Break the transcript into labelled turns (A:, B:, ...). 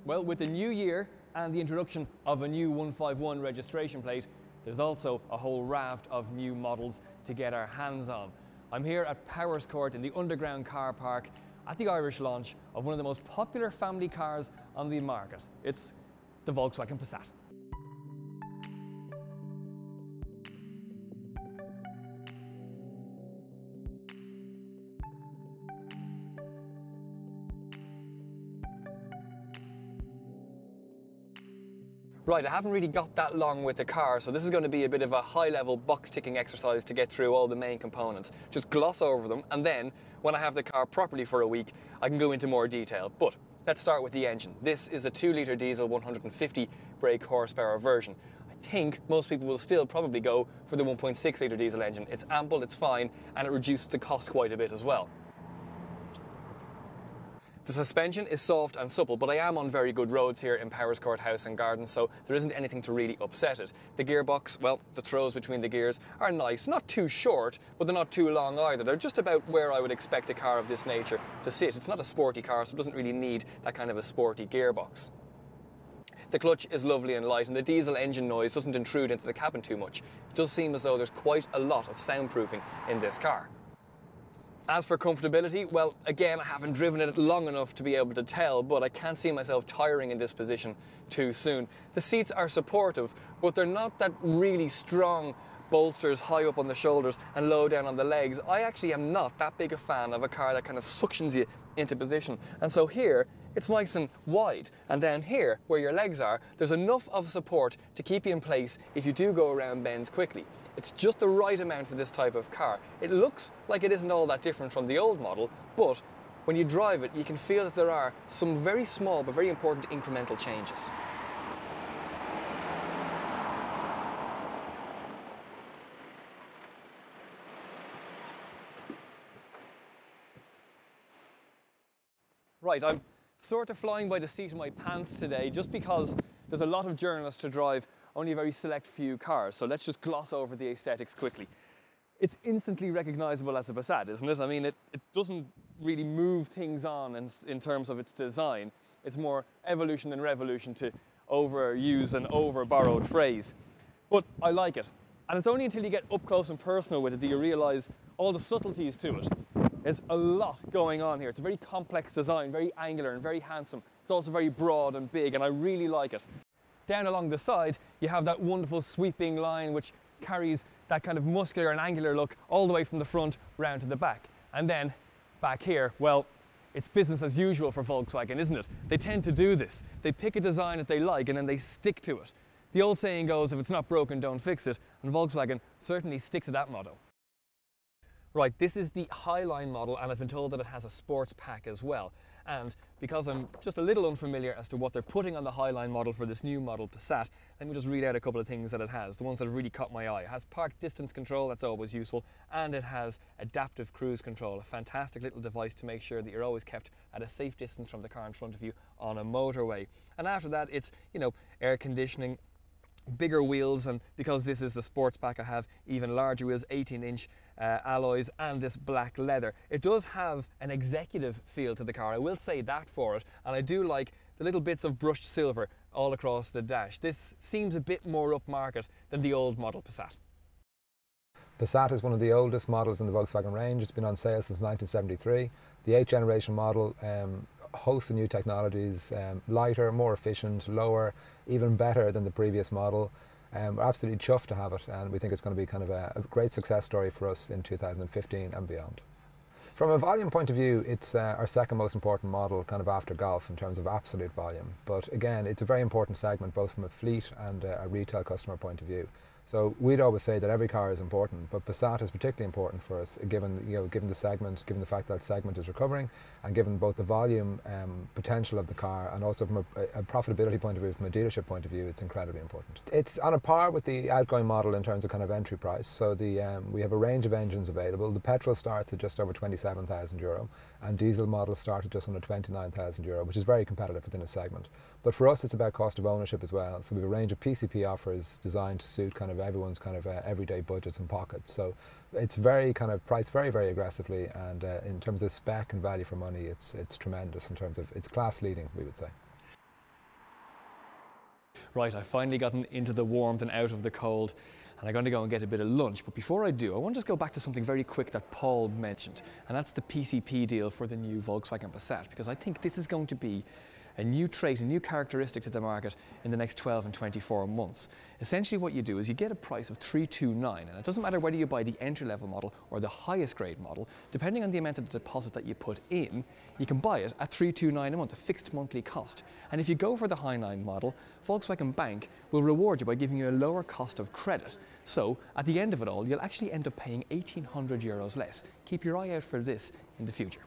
A: Well, with the new year and the introduction of a new 151 registration plate, there's also a whole raft of new models to get our hands on. I'm here at Powerscourt in the underground car park at the Irish launch of one of the most popular family cars on the market. It's the Volkswagen Passat. Right, I haven't really got that long with the car, so this is going to be a bit of a high-level box-ticking exercise to get through all the main components. Just gloss over them, and then, when I have the car properly for a week, I can go into more detail. But let's start with the engine. This is a 2-litre diesel 150 brake horsepower version. I think most people will still probably go for the 1.6-litre diesel engine. It's ample, it's fine, and it reduces the cost quite a bit as well. The suspension is soft and supple, but I am on very good roads here in Powerscourt House and Garden, so there isn't anything to really upset it. The gearbox, well, the throws between the gears are nice, not too short, but they're not too long either. They're just about where I would expect a car of this nature to sit. It's not a sporty car, so it doesn't really need that kind of a sporty gearbox. The clutch is lovely and light, and the diesel engine noise doesn't intrude into the cabin too much. It does seem as though there's quite a lot of soundproofing in this car. As for comfortability, well, again, I haven't driven it long enough to be able to tell, but I can't see myself tiring in this position too soon. The seats are supportive, but they're not that really strong bolsters high up on the shoulders and low down on the legs. I actually am not that big a fan of a car that kind of suctions you into position. And so here, it's nice and wide, and down here, where your legs are, there's enough of support to keep you in place if you do go around bends quickly. It's just the right amount for this type of car. It looks like it isn't all that different from the old model, but when you drive it, you can feel that there are some very small but very important incremental changes. Right, I'm sort of flying by the seat of my pants today just because there's a lot of journalists to drive only a very select few cars, so let's just gloss over the aesthetics quickly. It's instantly recognisable as a Passat, isn't it? I mean, it doesn't really move things on in terms of its design. It's more evolution than revolution, to overuse an over-borrowed phrase. But I like it. And it's only until you get up close and personal with it that you realise all the subtleties to it. There's a lot going on here. It's a very complex design, very angular and very handsome. It's also very broad and big, and I really like it. Down along the side, you have that wonderful sweeping line which carries that kind of muscular and angular look all the way from the front round to the back. And then back here, well, it's business as usual for Volkswagen, isn't it? They tend to do this. They pick a design that they like and then they stick to it. The old saying goes, if it's not broken, don't fix it, and Volkswagen certainly stick to that motto. Right, this is the Highline model, and I've been told that it has a sports pack as well. And because I'm just a little unfamiliar as to what they're putting on the Highline model for this new model Passat, let me just read out a couple of things that it has, the ones that have really caught my eye. It has park distance control, that's always useful, and it has adaptive cruise control, a fantastic little device to make sure that you're always kept at a safe distance from the car in front of you on a motorway. And after that, it's, air conditioning, bigger wheels, and because this is the sports pack, I have even larger wheels, 18-inch alloys, and this black leather. It does have an executive feel to the car, I will say that for it, and I do like the little bits of brushed silver all across the dash. This seems a bit more upmarket than the old model Passat.
B: Passat is one of the oldest models in the Volkswagen range. It's been on sale since 1973. The 8th generation model hosts of new technologies, lighter, more efficient, lower, even better than the previous model. We're absolutely chuffed to have it, and we think it's going to be kind of a great success story for us in 2015 and beyond. From a volume point of view, it's our second most important model, kind of after Golf, in terms of absolute volume. But again, it's a very important segment, both from a fleet and a retail customer point of view. So we'd always say that every car is important, but Passat is particularly important for us, given the segment, given the fact that segment is recovering, and given both the volume potential of the car, and also from a profitability point of view, from a dealership point of view, it's incredibly important. It's on a par with the outgoing model in terms of kind of entry price. So we have a range of engines available. The petrol starts at just over €27,000, and diesel models start at just under €29,000, which is very competitive within a segment. But for us, it's about cost of ownership as well. So we have a range of PCP offers designed to suit kind of everyone's kind of everyday budgets and pockets. So it's very kind of priced very, very aggressively, and in terms of spec and value for money, it's tremendous in terms of it's class leading, we would say.
A: Right, I've finally gotten into the warmth and out of the cold, and I'm going to go and get a bit of lunch. But before I do, I want to just go back to something very quick that Paul mentioned, and that's the PCP deal for the new Volkswagen Passat, because I think this is going to be a new trait, a new characteristic to the market in the next 12 and 24 months. Essentially what you do is you get a price of 329, and it doesn't matter whether you buy the entry-level model or the highest grade model, depending on the amount of the deposit that you put in, you can buy it at 329 a month, a fixed monthly cost. And if you go for the High-Line model, Volkswagen Bank will reward you by giving you a lower cost of credit. So at the end of it all, you'll actually end up paying €1,800 less. Keep your eye out for this in the future.